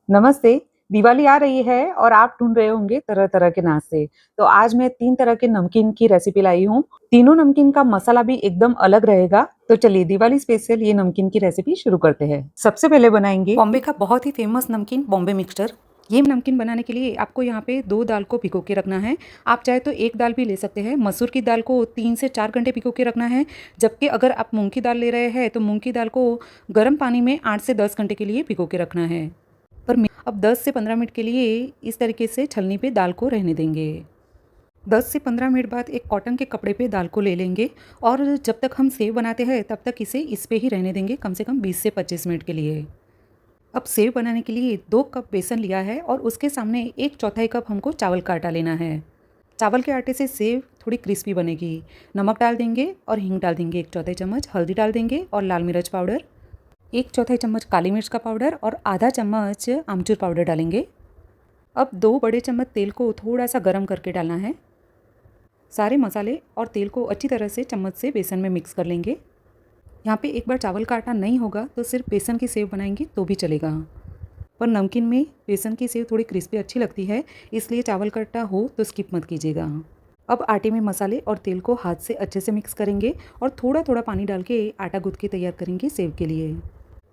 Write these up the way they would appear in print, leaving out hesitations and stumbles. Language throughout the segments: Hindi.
नमस्ते। दिवाली आ रही है और आप ढूँढ रहे होंगे तरह-तरह के नाश्ते। तो आज मैं 3 तरह के नमकीन की रेसिपी लाई हूँ। तीनों नमकीन का मसाला भी एकदम अलग रहेगा। तो चलिए दिवाली स्पेशल ये नमकीन की रेसिपी शुरू करते हैं। सबसे पहले बनाएँगे बॉम्बे का बहुत ही फेमस नमकीन बॉम्बे मिक्सचर। ये नमकीन बनाने के लिए आपको यहाँ पे 2 दाल को भिगो के रखना है। आप चाहे तो 1 दाल भी ले सकते हैं। मसूर की दाल को 3 से 4 घंटे भिगो के रखना है, जबकि अगर आप मूँग की दाल ले रहे हैं तो मूँग की दाल को गर्म पानी में 8 से 10 घंटे के लिए भिगो के रखना है। अब 10 से 15 मिनट के लिए इस तरीके से छलनी पे दाल को रहने देंगे। 10 से 15 मिनट बाद एक कॉटन के कपड़े पे दाल को ले लेंगे और जब तक हम सेव बनाते हैं तब तक इसे इस पे ही रहने देंगे, कम से कम 20 से 25 मिनट के लिए। अब सेव बनाने के लिए 2 कप बेसन लिया है और उसके सामने 1/4 कप हमको चावल का आटा लेना है। चावल के आटे से सेव थोड़ी क्रिस्पी बनेगी। नमक डाल देंगे और हींग डाल देंगे 1/4 चम्मच, हल्दी डाल देंगे और लाल मिर्च पाउडर, 1/4 चम्मच काली मिर्च का पाउडर और आधा चम्मच आमचूर पाउडर डालेंगे। अब 2 बड़े चम्मच तेल को थोड़ा सा गर्म करके डालना है। सारे मसाले और तेल को अच्छी तरह से चम्मच से बेसन में मिक्स कर लेंगे। यहाँ पे एक बार चावल का आटा नहीं होगा तो सिर्फ बेसन की सेव बनाएंगे तो भी चलेगा, पर नमकीन में बेसन की सेव थोड़ी क्रिस्पी अच्छी लगती है, इसलिए चावल का आटा हो तो स्किप मत कीजिएगा। अब आटे में मसाले और तेल को हाथ से अच्छे से मिक्स करेंगे और थोड़ा थोड़ा पानी डाल के आटा गूँथ के तैयार करेंगे सेव के लिए।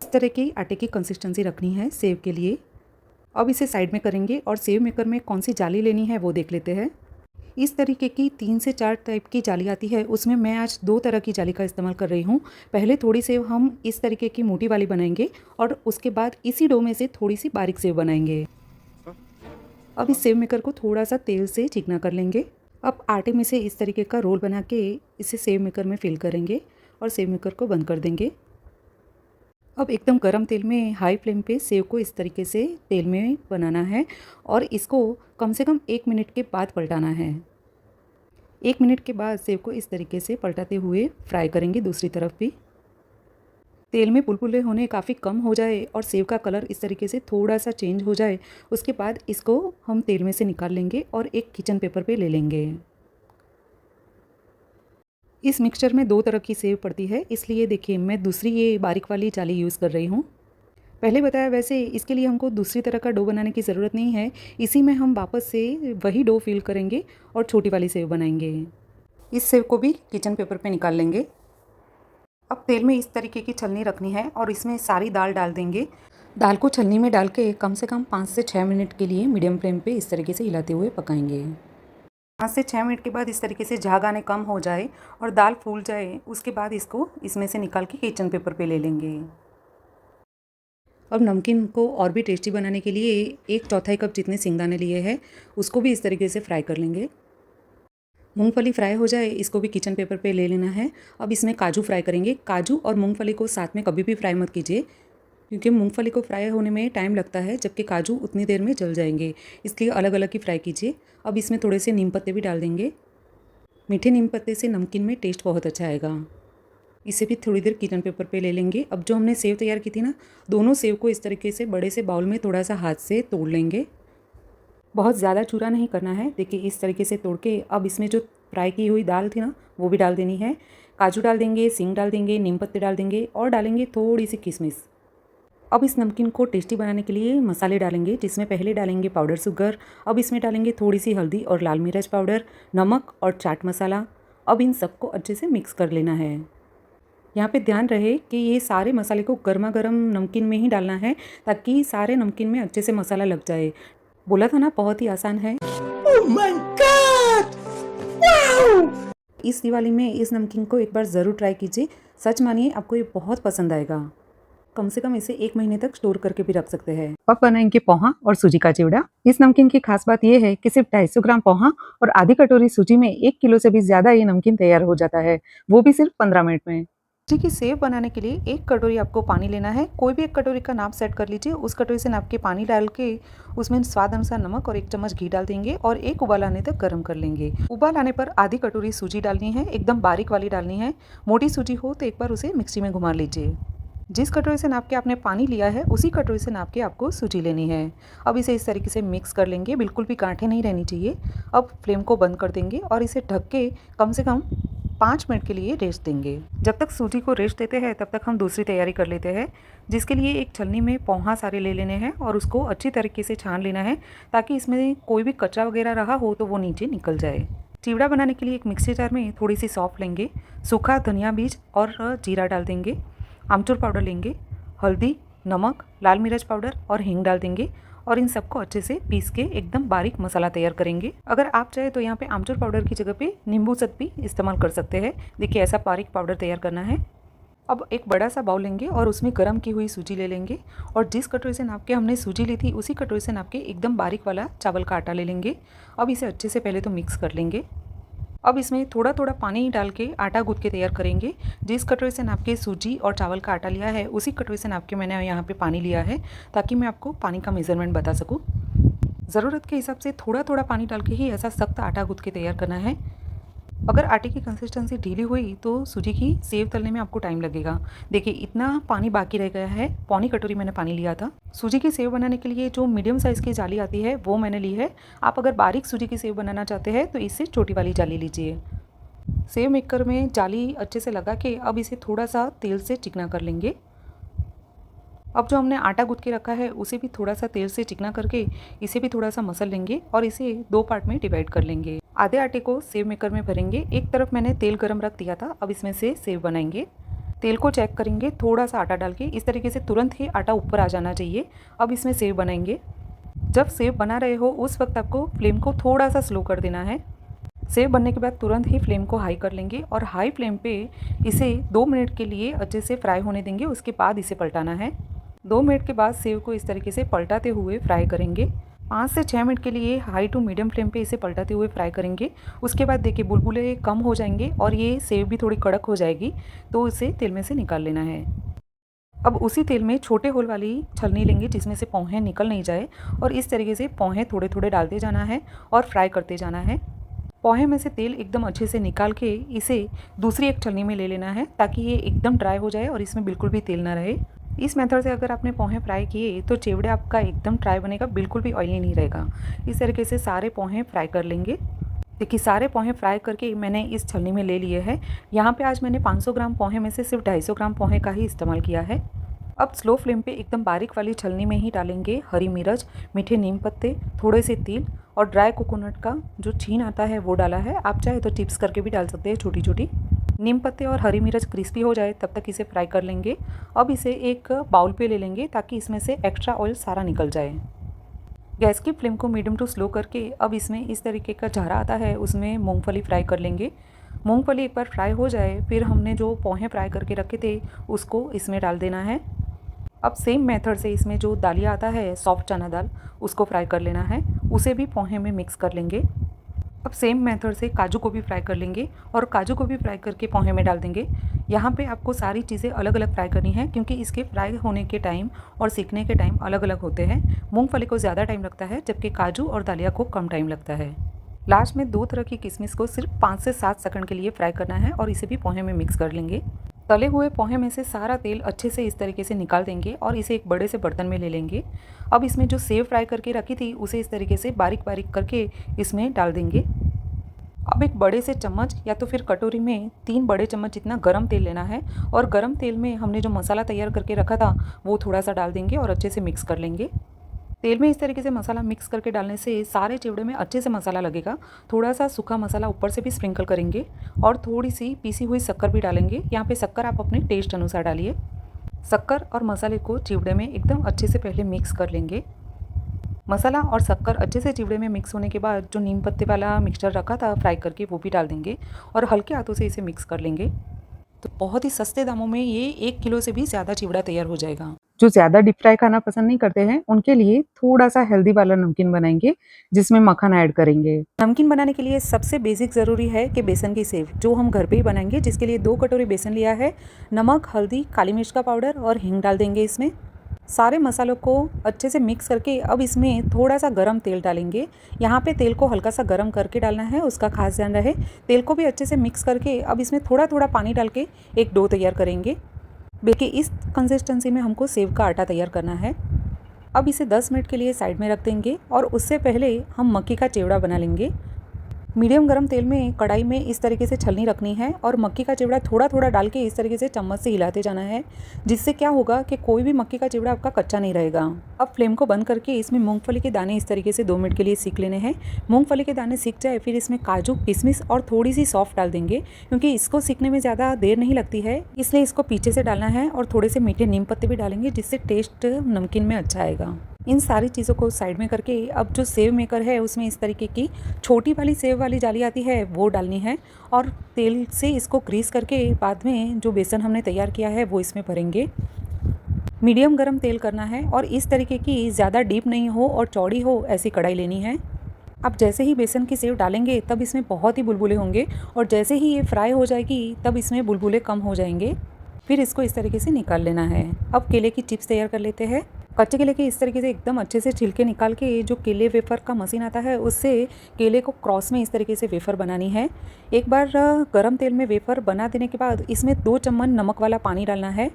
इस तरह की आटे की कंसिस्टेंसी रखनी है सेव के लिए। अब इसे साइड में करेंगे और सेव मेकर में कौन सी जाली लेनी है वो देख लेते हैं। इस तरीके की 3 से 4 टाइप की जाली आती है, उसमें मैं आज 2 तरह की जाली का इस्तेमाल कर रही हूँ। पहले थोड़ी सेव हम इस तरीके की मोटी वाली बनाएंगे और उसके बाद इसी डो में से थोड़ी सी बारीक सेव बनाएंगे। अब इस सेव मेकर को थोड़ा सा तेल से चिकना कर लेंगे। अब आटे में से इस तरीके का रोल बना के इसे सेव मेकर में फिल करेंगे और सेव मेकर को बंद कर देंगे। अब एकदम गरम तेल में हाई फ्लेम पे सेव को इस तरीके से तेल में बनाना है और इसको कम से कम 1 मिनट के बाद पलटाना है। 1 मिनट के बाद सेव को इस तरीके से पलटाते हुए फ्राई करेंगे दूसरी तरफ भी। तेल में बुलबुले होने काफ़ी कम हो जाए और सेव का कलर इस तरीके से थोड़ा सा चेंज हो जाए, उसके बाद इसको हम तेल में से निकाल लेंगे और एक किचन पेपर पे ले लेंगे। इस मिक्सचर में 2 तरह की सेव पड़ती है, इसलिए देखिए मैं दूसरी ये बारीक वाली जाली यूज़ कर रही हूँ। पहले बताया वैसे इसके लिए हमको दूसरी तरह का डो बनाने की ज़रूरत नहीं है। इसी में हम वापस से वही डो फिल करेंगे और छोटी वाली सेव बनाएंगे। इस सेव को भी किचन पेपर पे निकाल लेंगे। अब तेल में इस तरीके की छलनी रखनी है और इसमें सारी दाल डाल देंगे। दाल को छलनी में डाल के कम से कम 5 से 6 मिनट के लिए मीडियम फ्लेम पे इस तरीके से हिलाते हुए पकाएंगे। 5 से 6 मिनट के बाद इस तरीके से झाग आने कम हो जाए और दाल फूल जाए, उसके बाद इसको इसमें से निकाल के किचन पेपर पे ले लेंगे। अब नमकीन को और भी टेस्टी बनाने के लिए 1/4 कप जितने सिंगदाने लिए हैं उसको भी इस तरीके से फ्राई कर लेंगे। मूंगफली फ्राई हो जाए इसको भी किचन पेपर पे ले लेना है। अब इसमें काजू फ्राई करेंगे। काजू और मूंगफली को साथ में कभी भी फ्राई मत कीजिए, क्योंकि मूंगफली को फ्राई होने में टाइम लगता है, जबकि काजू उतनी देर में जल जाएंगे, इसलिए अलग अलग ही फ्राई कीजिए। अब इसमें थोड़े से नीम पत्ते भी डाल देंगे। मीठे नीम पत्ते से नमकीन में टेस्ट बहुत अच्छा आएगा। इसे भी थोड़ी देर किचन पेपर पे ले लेंगे। अब जो हमने सेव तैयार की थी ना, दोनों सेव को इस तरीके से बड़े से बाउल में थोड़ा सा हाथ से तोड़ लेंगे। बहुत ज़्यादा चूरा नहीं करना है। देखिए इस तरीके से तोड़ के अब इसमें जो फ्राई की हुई दाल थी ना वो भी डाल देनी है। काजू डाल देंगे, सींग डाल देंगे, नीम पत्ते डाल देंगे और डालेंगे थोड़ी सी किशमिश। अब इस नमकीन को टेस्टी बनाने के लिए मसाले डालेंगे, जिसमें पहले डालेंगे पाउडर शुगर। अब इसमें डालेंगे थोड़ी सी हल्दी और लाल मिर्च पाउडर, नमक और चाट मसाला। अब इन सबको अच्छे से मिक्स कर लेना है। यहाँ पे ध्यान रहे कि ये सारे मसाले को गर्मा गर्म नमकीन में ही डालना है, ताकि सारे नमकीन में अच्छे से मसाला लग जाए। बोला था ना बहुत ही आसान है। Oh my God! Wow! इस दिवाली में इस नमकीन को एक बार ज़रूर ट्राई कीजिए। सच मानिए आपको ये बहुत पसंद आएगा। कम से कम इसे 1 महीने तक स्टोर करके भी रख सकते हैं। अब बनाएंगे पोहा और सूजी का चिवड़ा। इस नमकीन की खास बात यह है कि सिर्फ 250 ग्राम पोहा और आधी कटोरी सूजी में 1 किलो से भी ज़्यादा ये नमकीन तैयार हो जाता है, वो भी सिर्फ 15 मिनट में। सूजी की सेव बनाने के लिए 1 कटोरी आपको पानी लेना है। कोई भी एक कटोरी का नाप सेट कर लीजिए। उस कटोरी से नाप के पानी डाल के उसमें स्वाद अनुसार नमक और 1 चम्मच घी डाल देंगे और एक उबाल आने तक गर्म कर लेंगे। उबाल आने पर आधी कटोरी सूजी डालनी है, एकदम बारीक वाली डालनी है। मोटी सूजी हो तो एक बार उसे मिक्सी में घुमा लीजिए। जिस कटोरी से नाप के आपने पानी लिया है उसी कटोरी से नाप के आपको सूजी लेनी है। अब इसे इस तरीके से मिक्स कर लेंगे, बिल्कुल भी गांठें नहीं रहनी चाहिए। अब फ्लेम को बंद कर देंगे और इसे ढक के कम से कम 5 मिनट के लिए रेस्ट देंगे। जब तक सूजी को रेस्ट देते हैं तब तक हम दूसरी तैयारी कर लेते हैं, जिसके लिए एक छलनी में पोहा सारे ले लेने हैं और उसको अच्छी तरीके से छान लेना है ताकि इसमें कोई भी कचरा वगैरह रहा हो तो वो नीचे निकल जाए। चिवड़ा बनाने के लिए एक मिक्सी जार में थोड़ी सी सौंफ लेंगे, सूखा धनिया बीज और जीरा डाल देंगे, आमचूर पाउडर लेंगे, हल्दी, नमक, लाल मिर्च पाउडर और हींग डाल देंगे और इन सबको अच्छे से पीस के एकदम बारीक मसाला तैयार करेंगे। अगर आप चाहे तो यहाँ पे आमचूर पाउडर की जगह पे नींबू सत भी इस्तेमाल कर सकते हैं। देखिए ऐसा बारीक पाउडर तैयार करना है। अब एक बड़ा सा बाउल लेंगे और उसमें गर्म की हुई सूजी ले लेंगे और जिस कटोरी से नाप के हमने सूजी ली थी उसी कटोरी से नाप के एकदम बारीक वाला चावल का आटा ले लेंगे। अब इसे अच्छे से पहले तो मिक्स कर लेंगे। अब इसमें थोड़ा थोड़ा पानी डाल के आटा गूँथ के तैयार करेंगे। जिस कटोरी से नाप के सूजी और चावल का आटा लिया है उसी कटोरी से नाप के मैंने यहाँ पे पानी लिया है ताकि मैं आपको पानी का मेज़रमेंट बता सकूँ। ज़रूरत के हिसाब से थोड़ा थोड़ा पानी डाल के ही ऐसा सख्त आटा गूँथ के तैयार करना है। अगर आटे की कंसिस्टेंसी ढीली हुई तो सूजी की सेव तलने में आपको टाइम लगेगा। देखिए इतना पानी बाकी रह गया है, पौनी कटोरी मैंने पानी लिया था। सूजी की सेव बनाने के लिए जो मीडियम साइज़ की जाली आती है वो मैंने ली है। आप अगर बारीक सूजी की सेव बनाना चाहते हैं तो इससे छोटी वाली जाली लीजिए। सेव मेकर में जाली अच्छे से लगा के अब इसे थोड़ा सा तेल से चिकना कर लेंगे। अब जो हमने आटा गूँथ के रखा है उसे भी थोड़ा सा तेल से चिकना करके इसे भी थोड़ा सा मसल लेंगे और इसे 2 पार्ट में डिवाइड कर लेंगे। आधे आटे को सेव मेकर में भरेंगे। एक तरफ मैंने तेल गरम रख दिया था, अब इसमें से सेव बनाएंगे। तेल को चेक करेंगे, थोड़ा सा आटा डाल के इस तरीके से तुरंत ही आटा ऊपर आ जाना चाहिए। अब इसमें सेव बनाएंगे। जब सेव बना रहे हो उस वक्त आपको फ्लेम को थोड़ा सा स्लो कर देना है। सेव बनने के बाद तुरंत ही फ्लेम को हाई कर लेंगे और हाई फ्लेम पे इसे 2 मिनट के लिए अच्छे से फ्राई होने देंगे। उसके बाद इसे पलटाना है। 2 मिनट के बाद सेव को इस तरीके से पलटाते हुए फ्राई करेंगे। 5 से 6 मिनट के लिए हाई टू मीडियम फ्लेम पे इसे पलटाते हुए फ्राई करेंगे। उसके बाद देखिए बुलबुले कम हो जाएंगे और ये सेव भी थोड़ी कड़क हो जाएगी, तो इसे तेल में से निकाल लेना है। अब उसी तेल में छोटे होल वाली छलनी लेंगे जिसमें से पोहे निकल नहीं जाए और इस तरीके से पोहे थोड़े थोड़े डालते जाना है और फ्राई करते जाना है। पोहे में से तेल एकदम अच्छे से निकाल के इसे दूसरी एक छलनी में ले लेना है ताकि ये एकदम ड्राई हो जाए और इसमें बिल्कुल भी तेल ना रहे। इस मेथड से अगर आपने पोहे फ्राई किए तो चिवड़ा आपका एकदम ड्राई बनेगा, बिल्कुल भी ऑयली नहीं रहेगा। इस तरीके से सारे पोहे फ्राई कर लेंगे। देखिए सारे पोहे फ्राई करके मैंने इस छलनी में ले लिए हैं। यहाँ पे आज मैंने 500 ग्राम पोहे में से सिर्फ 250 ग्राम पोहे का ही इस्तेमाल किया है। अब स्लो फ्लेम पे एकदम बारीक वाली छलनी में ही डालेंगे हरी मिर्च, मीठे नीम पत्ते, थोड़े से तिल और ड्राई कोकोनट का जो छीन आता है वो डाला है। आप चाहे तो चिप्स करके भी डाल सकते हैं छोटी छोटी। नीम पत्ते और हरी मिर्च क्रिस्पी हो जाए तब तक इसे फ्राई कर लेंगे। अब इसे एक बाउल पे ले लेंगे ताकि इसमें से एक्स्ट्रा ऑयल सारा निकल जाए। गैस की फ्लेम को मीडियम टू स्लो करके अब इसमें इस तरीके का झारा आता है उसमें मूंगफली फ्राई कर लेंगे। मूंगफली एक बार फ्राई हो जाए फिर हमने जो पोहे फ्राई करके रखे थे उसको इसमें डाल देना है। अब सेम मेथड से इसमें जो दालिया आता है सॉफ्ट चना दाल उसको फ्राई कर लेना है, उसे भी पोहे में मिक्स कर लेंगे। अब सेम मेथड से काजू को भी फ्राई कर लेंगे और काजू को भी फ्राई करके पोहे में डाल देंगे। यहाँ पे आपको सारी चीज़ें अलग अलग फ्राई करनी है क्योंकि इसके फ्राई होने के टाइम और सीखने के टाइम अलग अलग होते हैं। मूंगफली को ज़्यादा टाइम लगता है जबकि काजू और दालिया को कम टाइम लगता है। लास्ट में 2 तरह की किशमिश को सिर्फ 5 से 7 सेकंड के लिए फ्राई करना है और इसे भी पोहे में मिक्स कर लेंगे। तले हुए पोहे में से सारा तेल अच्छे से इस तरीके से निकाल देंगे और इसे एक बड़े से बर्तन में ले लेंगे। अब इसमें जो सेव फ्राई करके रखी थी उसे इस तरीके से बारीक बारीक करके इसमें डाल देंगे। अब एक बड़े से चम्मच या तो फिर कटोरी में 3 बड़े चम्मच जितना गरम तेल लेना है और गरम तेल में हमने जो मसाला तैयार करके रखा था वो थोड़ा सा डाल देंगे और अच्छे से मिक्स कर लेंगे। तेल में इस तरीके से मसाला मिक्स करके डालने से सारे चिवड़े में अच्छे से मसाला लगेगा। थोड़ा सा सूखा मसाला ऊपर से भी स्प्रिंकल करेंगे और थोड़ी सी पीसी हुई शक्कर भी डालेंगे। यहाँ पे शक्कर आप अपने टेस्ट अनुसार डालिए। शक्कर और मसाले को चिवड़े में एकदम अच्छे से पहले मिक्स कर लेंगे। मसाला और शक्कर अच्छे से चिवड़े में मिक्स होने के बाद जो नीम पत्ते वाला मिक्सचर रखा था फ्राई करके वो भी डाल देंगे और हल्के हाथों से इसे मिक्स कर लेंगे। तो बहुत ही सस्ते दामों में ये 1 किलो से भी ज़्यादा चिवड़ा तैयार हो जाएगा। जो ज़्यादा डीप फ्राई खाना पसंद नहीं करते हैं उनके लिए थोड़ा सा हेल्दी वाला नमकीन बनाएंगे जिसमें मक्खन ऐड करेंगे। नमकीन बनाने के लिए सबसे बेसिक ज़रूरी है कि बेसन की सेव जो हम घर पे ही बनाएंगे, जिसके लिए 2 कटोरी बेसन लिया है। नमक, हल्दी, काली मिर्च का पाउडर और हींग डाल देंगे। इसमें सारे मसालों को अच्छे से मिक्स करके अब इसमें थोड़ा सा गरम तेल डालेंगे। यहाँ पे तेल को हल्का सा गरम करके डालना है, उसका खास ध्यान रहे। तेल को भी अच्छे से मिक्स करके अब इसमें थोड़ा थोड़ा पानी डाल के एक डो तैयार करेंगे। देखिए इस कंसिस्टेंसी में हमको सेव का आटा तैयार करना है। अब इसे 10 मिनट के लिए साइड में रख देंगे और उससे पहले हम मक्की का चिवड़ा बना लेंगे। मीडियम गरम तेल में कढ़ाई में इस तरीके से छलनी रखनी है और मक्की का चिवड़ा थोड़ा थोड़ा डाल के इस तरीके से चम्मच से हिलाते जाना है, जिससे क्या होगा कि कोई भी मक्की का चिवड़ा आपका कच्चा नहीं रहेगा। अब फ्लेम को बंद करके इसमें मूंगफली के दाने इस तरीके से 2 मिनट के लिए सीख लेने हैं। मूंगफली के दाने सीख जाए फिर इसमें काजू, किशमिश और थोड़ी सी सौंफ डाल देंगे, क्योंकि इसको सीखने में ज़्यादा देर नहीं लगती है, इसलिए इसको पीछे से डालना है। और थोड़े से मीठे नीम पत्ते भी डालेंगे, जिससे टेस्ट नमकीन में अच्छा आएगा। इन सारी चीज़ों को साइड में करके अब जो सेव मेकर है उसमें इस तरीके की छोटी वाली सेव वाली जाली आती है वो डालनी है और तेल से इसको ग्रीस करके बाद में जो बेसन हमने तैयार किया है वो इसमें भरेंगे। मीडियम गरम तेल करना है और इस तरीके की ज़्यादा डीप नहीं हो और चौड़ी हो ऐसी कढ़ाई लेनी है। अब जैसे ही बेसन की सेव डालेंगे तब इसमें बहुत ही बुलबुले होंगे और जैसे ही ये फ्राई हो जाएगी तब इसमें बुलबुले कम हो जाएंगे। फिर इसको इस तरीके से निकाल लेना है। अब केले की चिप्स तैयार कर लेते हैं। कच्चे केले के इस तरीके से एकदम अच्छे से छिलके निकाल के जो केले वेफर का मशीन आता है उससे केले को क्रॉस में इस तरीके से वेफर बनानी है। एक बार गरम तेल में वेफर बना देने के बाद इसमें 2 चम्मच नमक वाला पानी डालना है।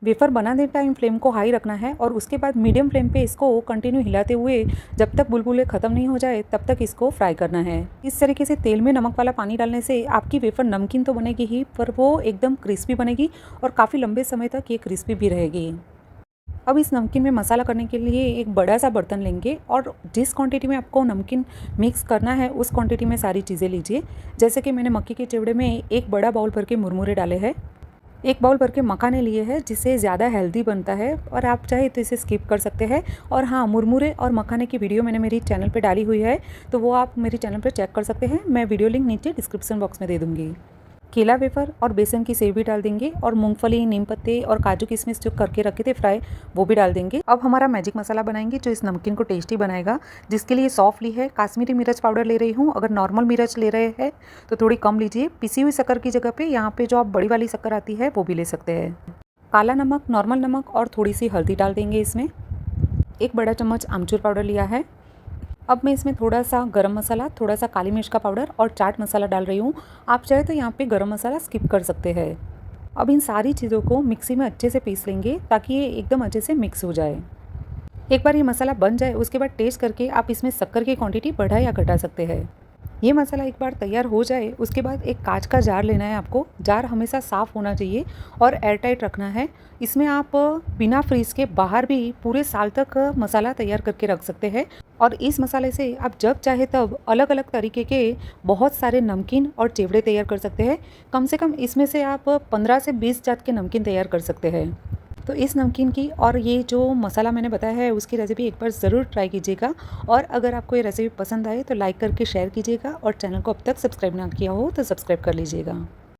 वेफर बनाने टाइम फ्लेम को हाई रखना है और उसके बाद मीडियम फ्लेम पे इसको कंटिन्यू हिलाते हुए जब तक बुलबुले ख़त्म नहीं हो जाए तब तक इसको फ्राई करना है। इस तरीके से तेल में नमक वाला पानी डालने से आपकी वेफर नमकीन तो बनेगी ही, पर वो एकदम क्रिस्पी बनेगी और काफ़ी लंबे समय तक ये क्रिस्पी भी रहेगी। अब इस नमकीन में मसाला करने के लिए एक बड़ा सा बर्तन लेंगे और जिस क्वांटिटी में आपको नमकीन मिक्स करना है उस क्वांटिटी में सारी चीज़ें लीजिए। जैसे कि मैंने मक्की के चिवड़े में एक बड़ा बाउल भर के मुरमुरे डाले हैं, एक बाउल भर के मखाने लिए हैं जिससे ज़्यादा हेल्दी बनता है और आप चाहे तो इसे स्किप कर सकते हैं। और हाँ, मुरमुरे और मखाने की वीडियो मैंने मेरी चैनल पे डाली हुई है, तो वो आप मेरे चैनल पे चेक कर सकते हैं। मैं वीडियो लिंक नीचे डिस्क्रिप्शन बॉक्स में दे दूँगी। केला वेफर और बेसन की सेव भी डाल देंगे और मूंगफली, नीम पत्ते और काजू किशमिश जो करके रखे थे फ्राई वो भी डाल देंगे। अब हमारा मैजिक मसाला बनाएंगे जो इस नमकीन को टेस्टी बनाएगा, जिसके लिए सौंफ ली है, काश्मीरी मिर्च पाउडर ले रही हूँ। अगर नॉर्मल मिर्च ले रहे हैं तो थोड़ी कम लीजिए। पिसी हुई शक्कर की जगह पे यहाँ पे जो आप बड़ी वाली शक्कर आती है वो भी ले सकते हैं। काला नमक, नॉर्मल नमक और थोड़ी सी हल्दी डाल देंगे इसमें। 1 बड़ा चम्मच आमचूर पाउडर लिया है। अब मैं इसमें थोड़ा सा गरम मसाला, थोड़ा सा काली मिर्च का पाउडर और चाट मसाला डाल रही हूँ। आप चाहे तो यहाँ पे गरम मसाला स्किप कर सकते हैं। अब इन सारी चीज़ों को मिक्सी में अच्छे से पीस लेंगे ताकि ये एकदम अच्छे से मिक्स हो जाए। एक बार ये मसाला बन जाए उसके बाद टेस्ट करके आप इसमें शक्कर की क्वांटिटी बढ़ा या घटा सकते हैं। ये मसाला एक बार तैयार हो जाए उसके बाद एक कांच का जार लेना है आपको। जार हमेशा साफ़ होना चाहिए और एयर टाइट रखना है। इसमें आप बिना फ्रीज के बाहर भी पूरे साल तक मसाला तैयार करके रख सकते हैं और इस मसाले से आप जब चाहे तब अलग अलग तरीके के बहुत सारे नमकीन और चिवड़े तैयार कर सकते हैं। कम से कम इसमें से आप 15 से 20 जात के नमकीन तैयार कर सकते हैं। तो इस नमकीन की और ये जो मसाला मैंने बताया है उसकी रेसिपी एक बार ज़रूर ट्राई कीजिएगा और अगर आपको ये रेसिपी पसंद आए तो लाइक करके शेयर कीजिएगा और चैनल को अब तक सब्सक्राइब ना किया हो तो सब्सक्राइब कर लीजिएगा।